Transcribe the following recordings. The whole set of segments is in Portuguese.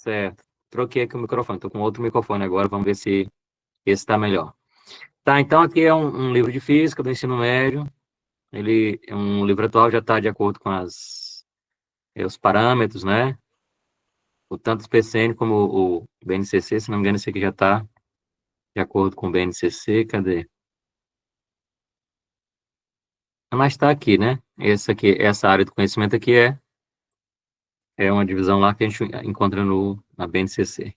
Certo. Troquei aqui o microfone, estou com outro microfone agora, vamos ver se esse está melhor. Tá, então aqui é um livro de física do ensino médio, ele é um livro atual, já está de acordo com os parâmetros, né? O tanto o PCN como o BNCC, se não me engano, esse aqui já está de acordo com o BNCC, cadê? Mas está aqui, né? Essa área do conhecimento aqui é uma divisão lá que a gente encontra na BNCC.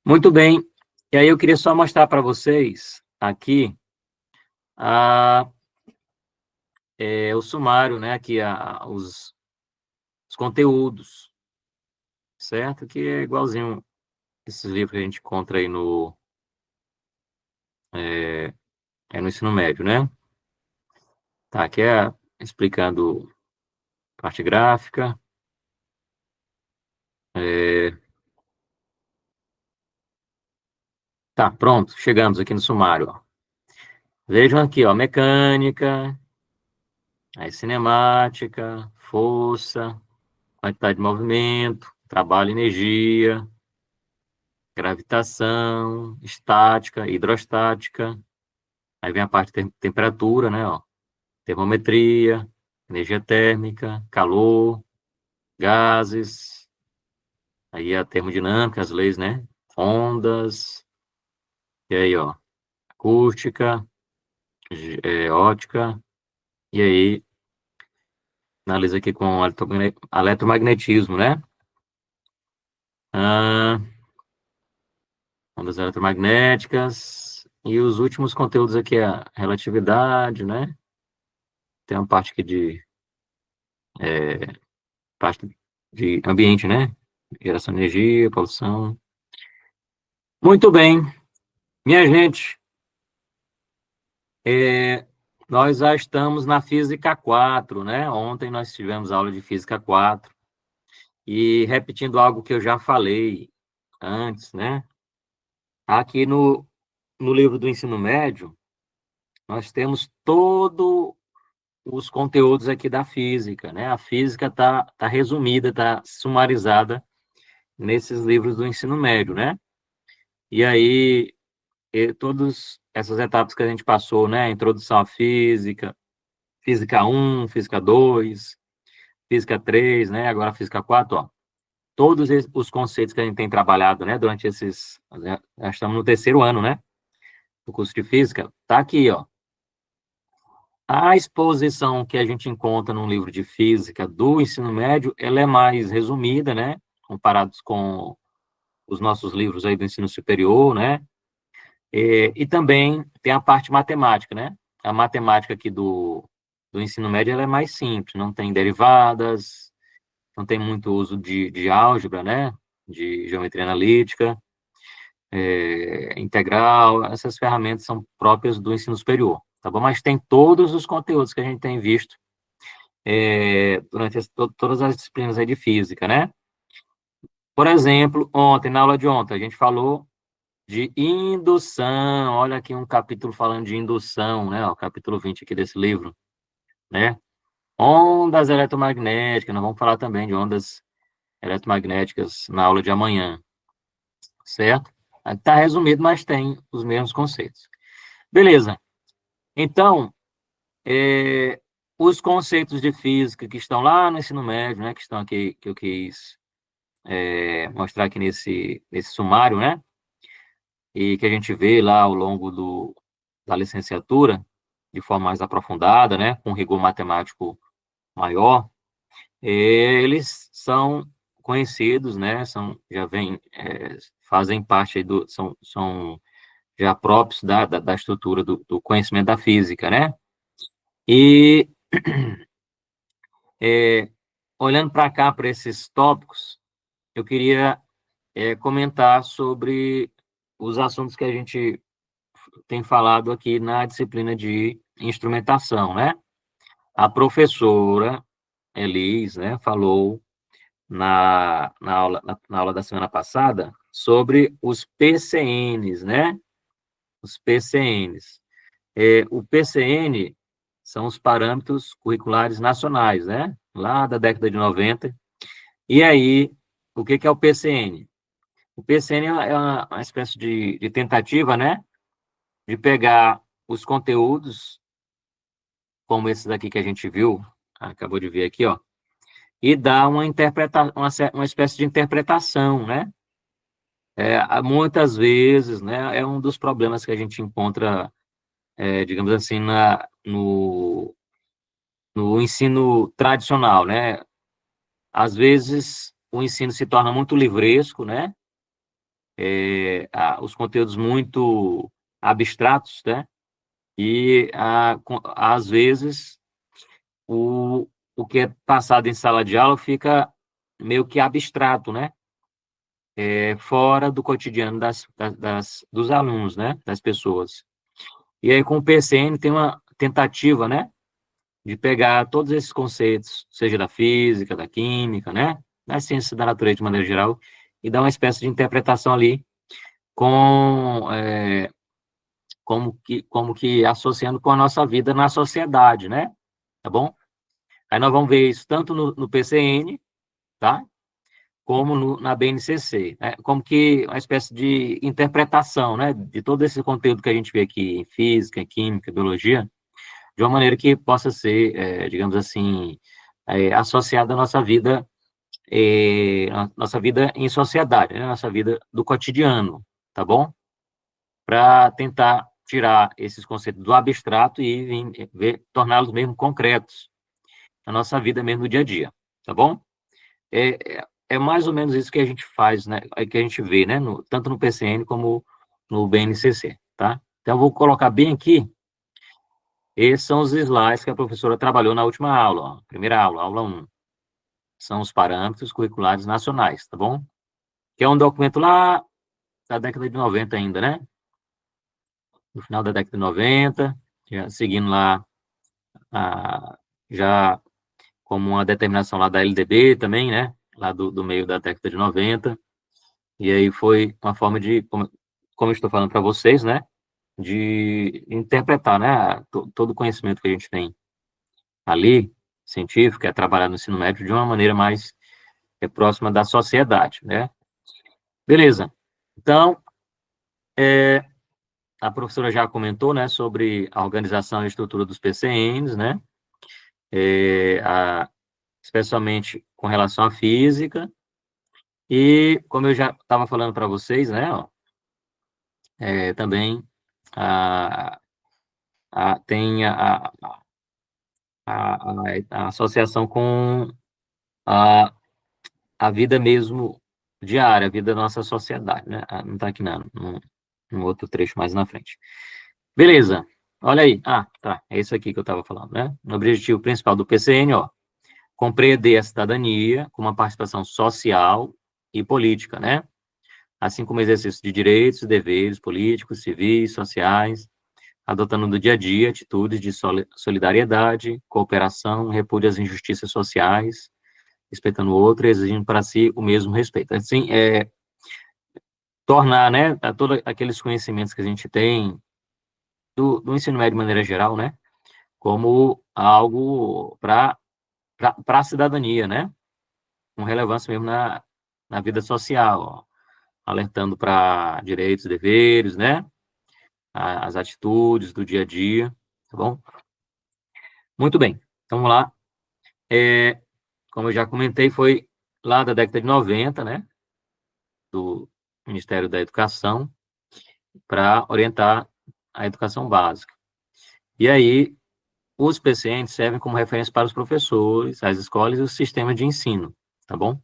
Muito bem, e aí eu queria só mostrar para vocês aqui o sumário, né? Aqui os conteúdos, certo? Que é igualzinho esses livros que a gente encontra aí no ensino médio, né? Tá, aqui explicando parte gráfica. Tá, pronto, chegamos aqui no sumário, ó. Vejam aqui, ó, mecânica, aí cinemática, força, quantidade de movimento, trabalho e energia, gravitação, estática, hidrostática. Aí vem a parte de temperatura, né, ó, termometria, energia térmica, calor, gases, aí a termodinâmica, as leis, né, ondas, e aí, ó, acústica, ótica, e aí analisa aqui com eletromagnetismo, né? Ah, ondas eletromagnéticas. E os últimos conteúdos aqui é a relatividade, né? Tem uma parte aqui parte de ambiente, né? Geração de energia, poluição. Muito bem, minha gente, nós já estamos na Física 4, né? Ontem nós tivemos aula de Física 4. E repetindo algo que eu já falei antes, né? Aqui no livro do ensino médio, nós temos todos os conteúdos aqui da física, né? A física tá resumida, está sumarizada nesses livros do ensino médio, né? E aí, todas essas etapas que a gente passou, né? Introdução à física, física 1, física 2, física 3, né? Agora física 4, ó. Todos os conceitos que a gente tem trabalhado, né? Durante já estamos no terceiro ano, né? Do curso de física, tá aqui, ó. A exposição que a gente encontra no livro de física do ensino médio, ela é mais resumida, né? Comparados com os nossos livros aí do ensino superior, né? E também tem a parte matemática, né? A matemática aqui do ensino médio, ela é mais simples, não tem derivadas, não tem muito uso de álgebra, né? De geometria analítica, integral, essas ferramentas são próprias do ensino superior, tá bom? Mas tem todos os conteúdos que a gente tem visto durante todas as disciplinas aí de física, né? Por exemplo, na aula de ontem, a gente falou de indução. Olha aqui um capítulo falando de indução, né? O capítulo 20 aqui desse livro, né? Ondas eletromagnéticas, nós vamos falar também de ondas eletromagnéticas na aula de amanhã, certo? Está resumido, mas tem os mesmos conceitos. Beleza. Então, os conceitos de física que estão lá no ensino médio, né? Que estão aqui, que eu quis mostrar aqui nesse sumário, né? E que a gente vê lá ao longo da licenciatura, de forma mais aprofundada, né? Com rigor matemático maior, eles são conhecidos, né? Fazem parte aí são já próprios da estrutura do conhecimento da física, né? E olhando para cá, para esses tópicos, eu queria comentar sobre os assuntos que a gente tem falado aqui na disciplina de instrumentação, né? A professora Elis, né, falou na aula da semana passada sobre os PCNs, né? Os PCNs. O PCN são os parâmetros curriculares nacionais, né? Lá da década de 90. E aí, o que que é o PCN? O PCN é uma espécie de tentativa, né, de pegar os conteúdos, como esses aqui que a gente viu, acabou de ver aqui, ó, e dar uma espécie de interpretação, né? Muitas vezes, né, é um dos problemas que a gente encontra, digamos assim, no ensino tradicional, né? Às vezes, o ensino se torna muito livresco, né? Os conteúdos muito abstratos, né? E, às vezes, o, o que é passado em sala de aula fica meio que abstrato, né? Fora do cotidiano dos alunos, né? Das pessoas. E aí, com o PCN, tem uma tentativa, né? De pegar todos esses conceitos, seja da física, da química, né? Das ciências da natureza de maneira geral, e dar uma espécie de interpretação ali com, como que associando com a nossa vida na sociedade, né? Tá bom? Aí nós vamos ver isso tanto no PCN, tá? Como na BNCC, né? Como que uma espécie de interpretação, né? De todo esse conteúdo que a gente vê aqui em física, em química, biologia, de uma maneira que possa ser, digamos assim, associada à nossa vida em sociedade, né? Nossa vida do cotidiano, tá bom? Para tentar tirar esses conceitos do abstrato e torná-los mesmo concretos na nossa vida mesmo no dia a dia, tá bom? É mais ou menos isso que a gente faz, né? Que a gente vê, né? Tanto no PCN como no BNCC, tá? Então, eu vou colocar bem aqui. Esses são os slides que a professora trabalhou na última aula, ó. Primeira aula, aula 1. São os parâmetros curriculares nacionais, tá bom? Que é um documento lá da década de 90 ainda, né? No final da década de 90, já seguindo lá, já como uma determinação lá da LDB também, né? Lá do meio da década de 90. E aí foi uma forma de, como eu estou falando para vocês, né? De interpretar, né? Todo o conhecimento que a gente tem ali, científico, é trabalhar no ensino médio de uma maneira mais próxima da sociedade, né? Beleza. Então, a professora já comentou, né, sobre a organização e estrutura dos PCNs, né? Especialmente com relação à física. E, como eu já estava falando para vocês, né, ó, também a, tem a associação com a, a vida mesmo diária, a vida da nossa sociedade, né? Não está aqui, não, no outro trecho mais na frente. Beleza, olha aí. Tá, é isso aqui que eu estava falando, né? O objetivo principal do PCN, ó, compreender a cidadania com uma participação social e política, né? Assim como exercício de direitos e deveres políticos, civis, sociais, adotando no dia a dia atitudes de solidariedade, cooperação, repúdio às injustiças sociais, respeitando o outro e exigindo para si o mesmo respeito. Assim, tornar, né, todos aqueles conhecimentos que a gente tem do ensino médio de maneira geral, né, como algo para a cidadania, né, com relevância mesmo na vida social, ó, alertando para direitos e deveres, né, as atitudes do dia a dia, tá bom? Muito bem, então vamos lá. Como eu já comentei, foi lá da década de 90, né, do Ministério da Educação, para orientar a educação básica. E aí, os PCNs servem como referência para os professores, as escolas e o sistema de ensino, tá bom?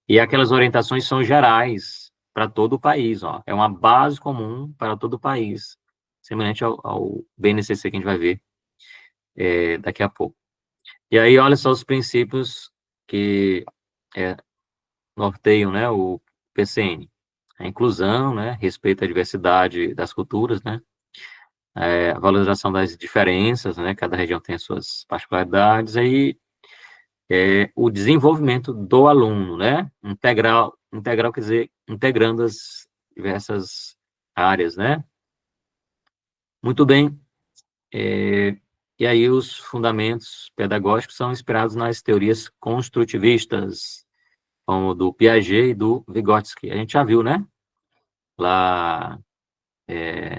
E aquelas orientações são gerais para todo o país, ó. É uma base comum para todo o país, semelhante ao BNCC que a gente vai ver daqui a pouco. E aí, olha só os princípios que norteiam, né, o PCN. A inclusão, né, respeito à diversidade das culturas, né, a valorização das diferenças, né, cada região tem as suas particularidades, aí o desenvolvimento do aluno, né, integral quer dizer, integrando as diversas áreas, né. Muito bem, e aí os fundamentos pedagógicos são inspirados nas teorias construtivistas, como do Piaget e do Vygotsky. A gente já viu, né? Lá,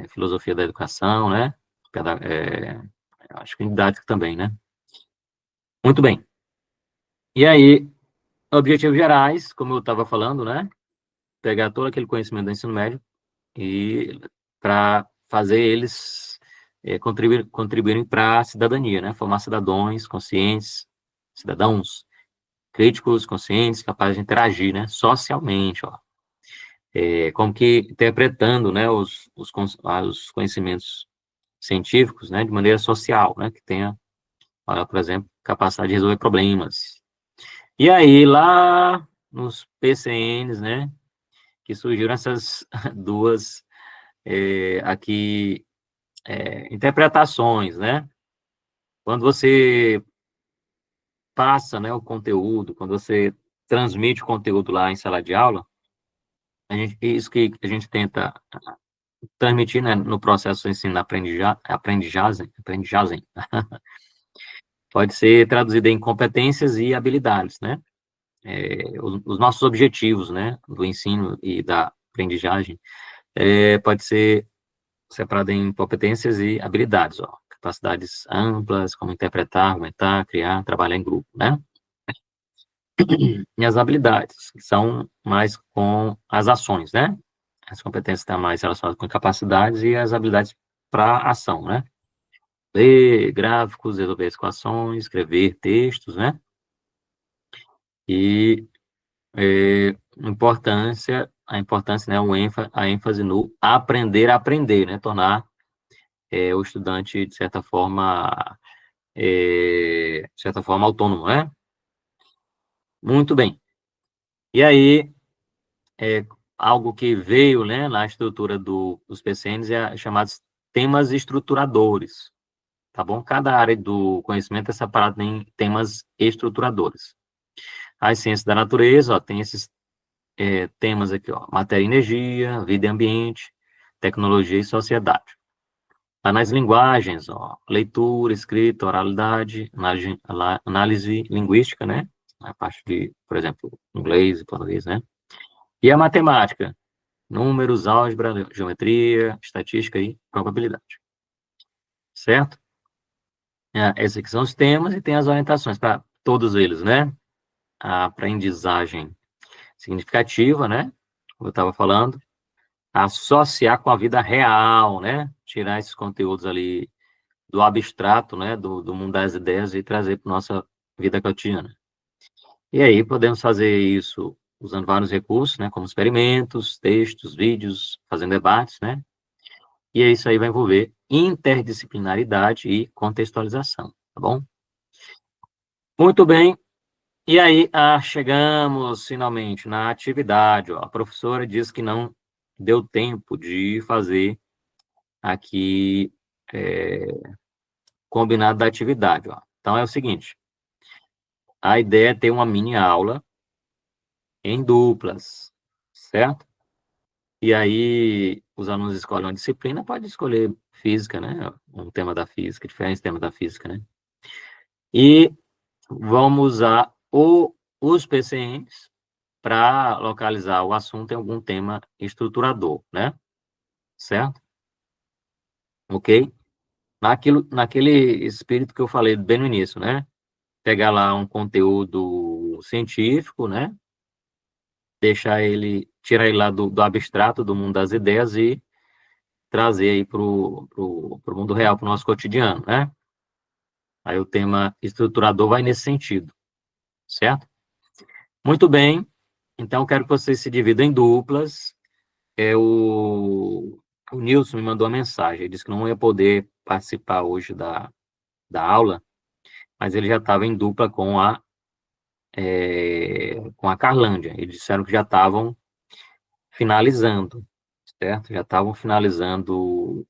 filosofia da educação, né? Acho que didática também, né? Muito bem. E aí, objetivos gerais, como eu estava falando, né? Pegar todo aquele conhecimento do ensino médio e para fazer eles contribuírem para a cidadania, né? Formar cidadãos conscientes, cidadãos críticos, conscientes, capazes de interagir, né? Socialmente, ó. Como que interpretando, né? Os conhecimentos científicos, né? De maneira social, né? Que tenha, olha, por exemplo, capacidade de resolver problemas. E aí, lá nos PCNs, né? Que surgiram essas duas aqui interpretações, né? Quando você passa, né, o conteúdo, quando você transmite o conteúdo lá em sala de aula, isso que a gente tenta transmitir, né, no processo de ensino-aprendizagem, pode ser traduzido em competências e habilidades, né? Os nossos objetivos, né, do ensino e da aprendizagem, pode ser separado em competências e habilidades, ó. Capacidades amplas, como interpretar, argumentar, criar, trabalhar em grupo, né? E as habilidades, que são mais com as ações, né? As competências estão mais relacionadas com capacidades e as habilidades para ação, né? Ler gráficos, resolver equações, escrever textos, né? E a importância, né? A ênfase no aprender a aprender, né? Tornar o estudante, de certa forma, autônomo, né? Muito bem. E aí, é, algo que veio, né, na estrutura dos PCNs chamados temas estruturadores, tá bom? Cada área do conhecimento é separada em temas estruturadores. As ciências da natureza, ó, tem esses temas aqui, ó, matéria e energia, vida e ambiente, tecnologia e sociedade. Tá nas linguagens, ó, leitura, escrita, oralidade, análise linguística, né? A parte de, por exemplo, inglês e português, né? E a matemática, números, álgebra, geometria, estatística e probabilidade. Certo? Esses aqui são os temas e tem as orientações para todos eles, né? A aprendizagem significativa, né? Como eu estava falando, associar com a vida real, né? Tirar esses conteúdos ali do abstrato, né? Do mundo das ideias e trazer para nossa vida cotidiana. E aí podemos fazer isso usando vários recursos, né? Como experimentos, textos, vídeos, fazendo debates, né? E isso aí vai envolver interdisciplinaridade e contextualização, tá bom? Muito bem. E aí, chegamos finalmente na atividade. Ó. A professora disse que não deu tempo de fazer aqui combinado da atividade. Ó. Então, é o seguinte, a ideia é ter uma mini aula em duplas, certo? E aí, os alunos escolhem uma disciplina, pode escolher física, né? Um tema da física, diferentes temas da física, né? E vamos usar os PCNs para localizar o assunto em algum tema estruturador, né? Certo? Ok? Naquele espírito que eu falei bem no início, né? Pegar lá um conteúdo científico, né? Tirar ele lá do abstrato, do mundo das ideias e trazer aí pro mundo real, pro nosso cotidiano, né? Aí o tema estruturador vai nesse sentido, certo? Muito bem. Então, quero que vocês se dividam em duplas. O Nilson me mandou uma mensagem. Ele disse que não ia poder participar hoje da aula, mas ele já estava em dupla com a Carlândia. Eles disseram que já estavam finalizando, certo? Já estavam finalizando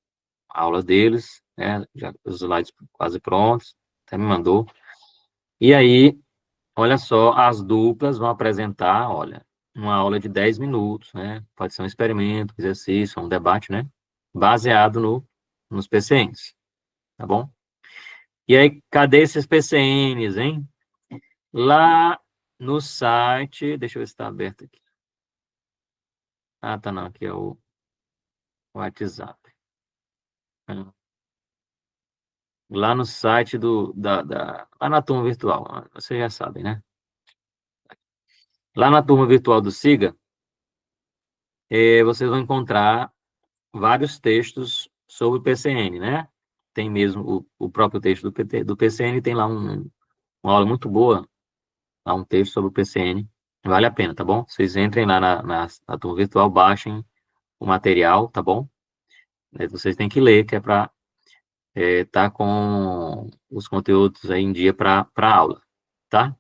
a aula deles, né? Já os slides quase prontos, até me mandou. E aí, olha só, as duplas vão apresentar, olha, uma aula de 10 minutos, né? Pode ser um experimento, um exercício, um debate, né? Baseado nos PCNs, tá bom? E aí, cadê esses PCNs, hein? Lá no site, deixa eu ver se está aberto aqui. Ah, tá não, aqui é o WhatsApp. Lá no site lá na turma virtual, vocês já sabem, né? Lá na turma virtual do SIGA, vocês vão encontrar vários textos sobre o PCN, né? Tem mesmo o próprio texto do PCN, tem lá uma aula muito boa, lá um texto sobre o PCN, vale a pena, tá bom? Vocês entrem lá na turma virtual, baixem o material, tá bom? Vocês têm que ler, que é para tá com os conteúdos aí em dia para aula, tá?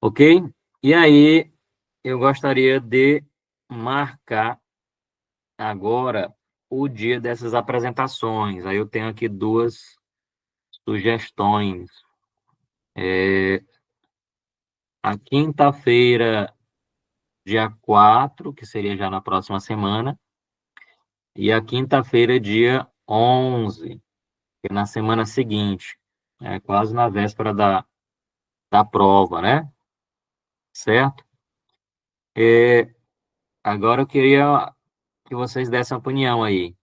Ok? E aí, eu gostaria de marcar agora o dia dessas apresentações. Aí eu tenho aqui duas sugestões. A quinta-feira, dia 4, que seria já na próxima semana, e a quinta-feira, dia 11, que é na semana seguinte, quase na véspera da prova, né? Certo? Agora eu queria que vocês dessem a opinião aí.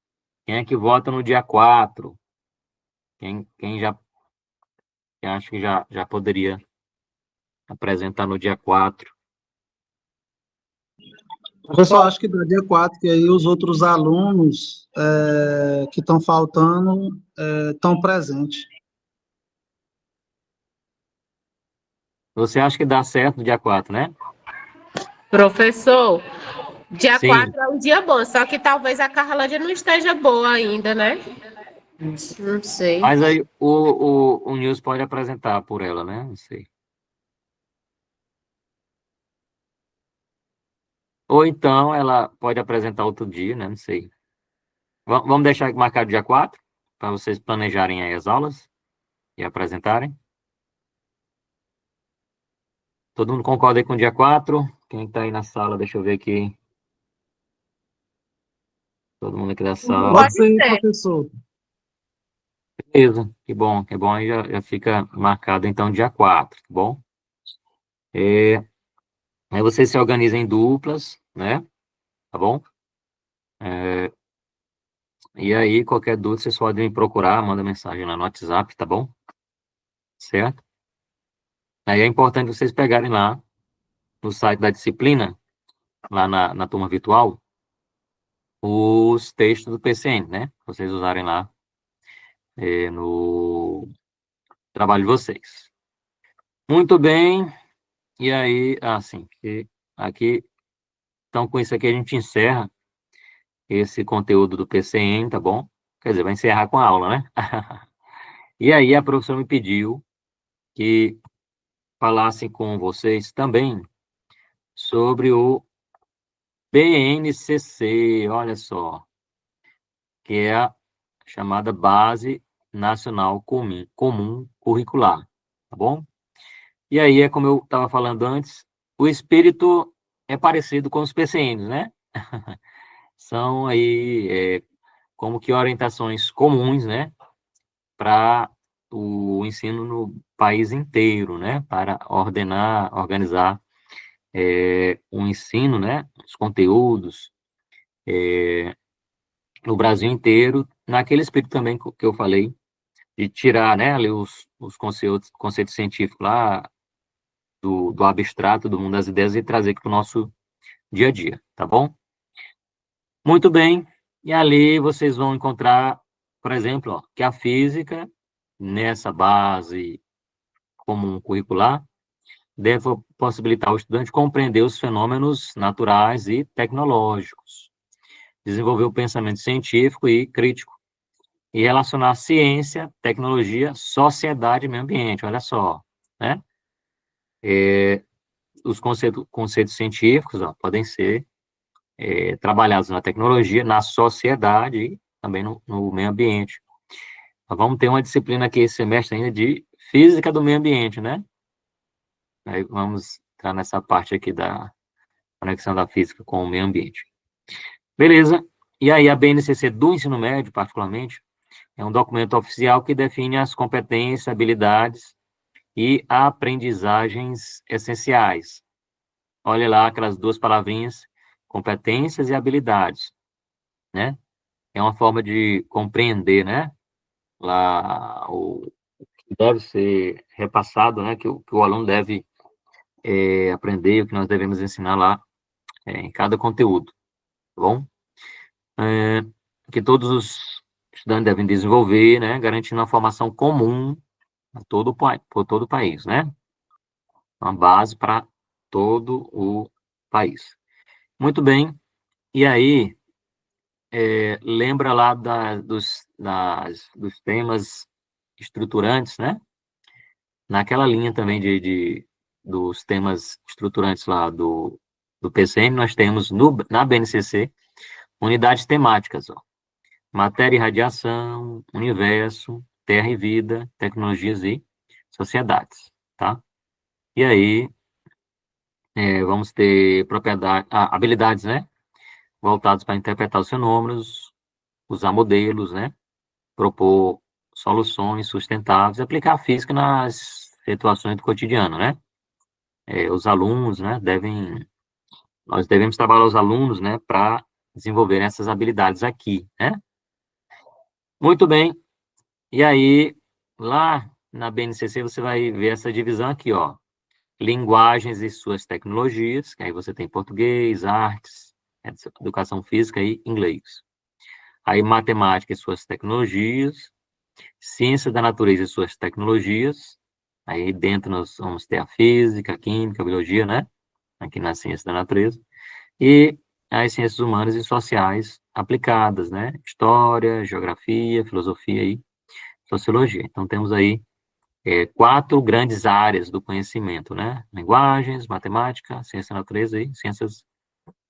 Quem é que vota no dia 4? Quem acha que já poderia apresentar no dia 4? Professor, acho que dá dia 4, que aí os outros alunos que estão faltando estão presentes. Você acha que dá certo no dia 4, né? Professor, dia Sim, 4 é um dia bom, só que talvez a Carlândia não esteja boa ainda, né? Não sei. mas aí o Nils pode apresentar por ela, né? Não sei. Ou então ela pode apresentar outro dia, né? Não sei. Vamos deixar marcado dia 4, para vocês planejarem aí as aulas e apresentarem. Todo mundo concorda aí com o dia 4? Quem está aí na sala, deixa eu ver aqui. Todo mundo aqui da sala. Pode Pode ser, ser. professor. Beleza, que bom, que bom. Aí já fica marcado então dia 4, tá bom? Aí vocês se organizam em duplas, né? Tá bom? E aí, qualquer dúvida, vocês podem me procurar, manda mensagem lá no WhatsApp, tá bom? Certo? Aí é importante vocês pegarem lá no site da disciplina, lá na turma virtual, os textos do PCN, né? Vocês usarem lá no trabalho de vocês. Muito bem. E aí, assim, aqui, então com isso aqui a gente encerra esse conteúdo do PCN, tá bom? Quer dizer, vai encerrar com a aula, né? E aí a professora me pediu que falasse com vocês também sobre o BNCC, olha só, que é a chamada Base Nacional Comum Curricular, tá bom? E aí, é como eu estava falando antes, o espírito é parecido com os PCNs, né? São aí como que orientações comuns, né? Para o ensino no país inteiro, né? Para organizar o ensino, né? Os conteúdos no Brasil inteiro, naquele espírito também que eu falei, de tirar, né? Ali os conceitos científicos lá do abstrato, do mundo das ideias e trazer para o nosso dia a dia, tá bom? Muito bem. E ali vocês vão encontrar, por exemplo, ó, que a física, nessa base comum curricular, deve possibilitar ao estudante compreender os fenômenos naturais e tecnológicos, desenvolver o pensamento científico e crítico, e relacionar ciência, tecnologia, sociedade e meio ambiente. Olha só, né? Os conceitos científicos ó, podem ser trabalhados na tecnologia, na sociedade e também no meio ambiente. Nós vamos ter uma disciplina aqui esse semestre ainda de física do meio ambiente, né? Aí vamos entrar nessa parte aqui da conexão da física com o meio ambiente. Beleza. E aí a BNCC do ensino médio, particularmente, é um documento oficial que define as competências, habilidades e aprendizagens essenciais. Olha lá aquelas duas palavrinhas, competências e habilidades, né? É uma forma de compreender, né? Lá o que deve ser repassado, né? Que o aluno deve aprender, o que nós devemos ensinar lá em cada conteúdo, tá bom? Que todos os estudantes devem desenvolver, né? Garantindo uma formação comum por todo o país, né? Uma base para todo o país. Muito bem. E aí, lembra lá dos temas estruturantes, né? Naquela linha também dos temas estruturantes lá do PCM, nós temos na BNCC unidades temáticas, ó. Matéria e radiação, universo, terra e vida, tecnologias e sociedades, tá? E aí, vamos ter habilidades, né? Voltadas para interpretar os fenômenos, usar modelos, né? Propor soluções sustentáveis, aplicar a física nas situações do cotidiano, né? Os alunos, né, nós devemos trabalhar os alunos, né, para desenvolver essas habilidades aqui, né? Muito bem. E aí, lá na BNCC, você vai ver essa divisão aqui, ó. Linguagens e suas tecnologias, que aí você tem português, artes, educação física e inglês. Aí, matemática e suas tecnologias, ciência da natureza e suas tecnologias. Aí dentro nós vamos ter a física, a química, a biologia, né? Aqui na ciência da natureza. E as ciências humanas e sociais aplicadas, né? História, geografia, filosofia e sociologia. Então temos aí 4 grandes áreas do conhecimento, né? Linguagens, matemática, ciência da natureza e ciências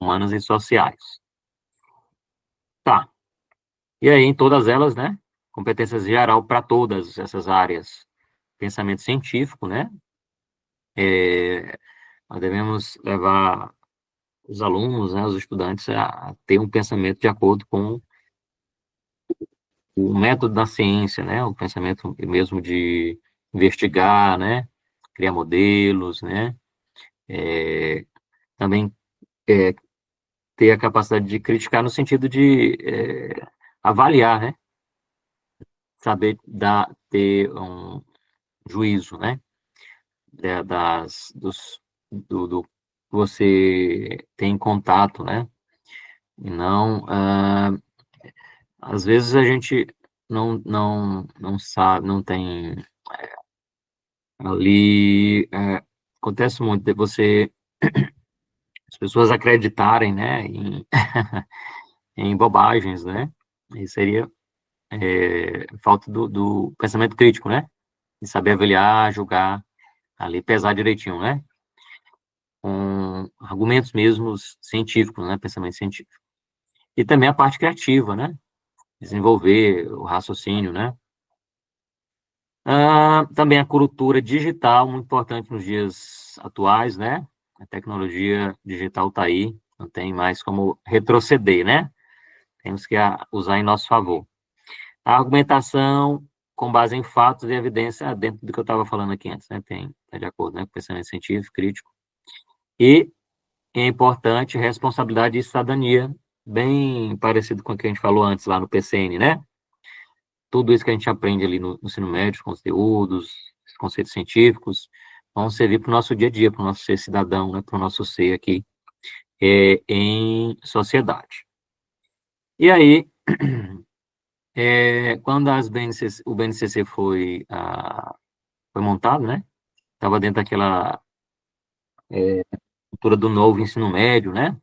humanas e sociais. Tá. E aí, em todas elas, né? Competências geral para todas essas áreas. Pensamento científico, né? Nós devemos levar os alunos, né, os estudantes, a ter um pensamento de acordo com o método da ciência, né? O pensamento mesmo de investigar, né? Criar modelos, né? Também ter a capacidade de criticar no sentido de avaliar, né? Saber ter um juízo, né? Do que você tem contato, né? E não, às vezes a gente não sabe, não tem ali, acontece muito de as pessoas acreditarem, né, em bobagens, né? E seria falta do pensamento crítico, né? De saber avaliar, julgar, ali pesar direitinho, né? Com argumentos mesmos científicos, né? Pensamento científico. E também a parte criativa, né? Desenvolver o raciocínio, né? Também a cultura digital, muito importante nos dias atuais, né? A tecnologia digital está aí, não tem mais como retroceder, né? Temos que usar em nosso favor. A argumentação com base em fatos e evidência, dentro do que eu estava falando aqui antes, né? Tá de acordo, né? Com pensamento científico, crítico. E é importante responsabilidade e cidadania, bem parecido com o que a gente falou antes lá no PCN, né? Tudo isso que a gente aprende ali no ensino médio, os conteúdos, os conceitos científicos, vão servir para o nosso dia a dia, para o nosso ser cidadão, né? Para o nosso ser aqui em sociedade. E aí, quando o BNCC foi montado, né? Estava dentro daquela cultura do novo ensino médio, né?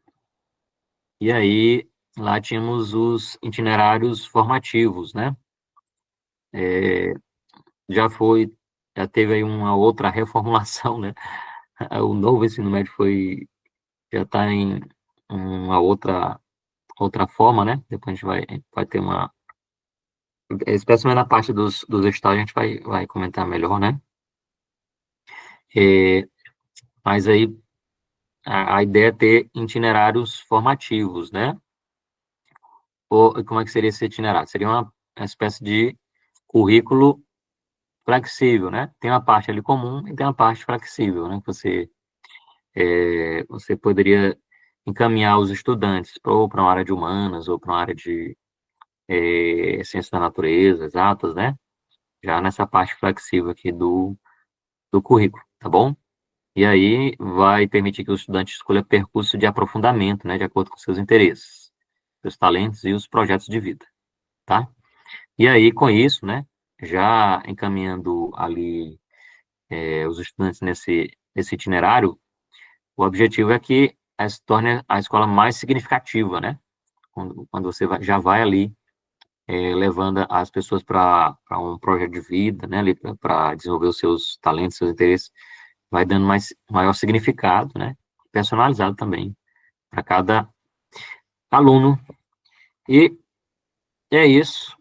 E aí, lá tínhamos os itinerários formativos, né? Já teve aí uma outra reformulação, né? O novo ensino médio já está em uma outra forma, né? Depois a gente vai ter especialmente na parte dos estágios, a gente vai comentar melhor, né? Mas aí, a ideia é ter itinerários formativos, né? Como é que seria esse itinerário? Seria uma espécie de currículo flexível, né? Tem uma parte ali comum e tem uma parte flexível, né? Você poderia encaminhar os estudantes ou para uma área de humanas ou para uma área de ciências da natureza, exatas, né? Já nessa parte flexível aqui do currículo, tá bom? E aí vai permitir que o estudante escolha percurso de aprofundamento, né? De acordo com seus interesses, seus talentos e os projetos de vida, tá? E aí, com isso, né? Já encaminhando ali os estudantes nesse itinerário, o objetivo é que se torne a escola mais significativa, né? Quando você já vai ali levando as pessoas para um projeto de vida, né? Ali para desenvolver os seus talentos, seus interesses, vai dando maior significado, né? Personalizado também para cada aluno. E é isso.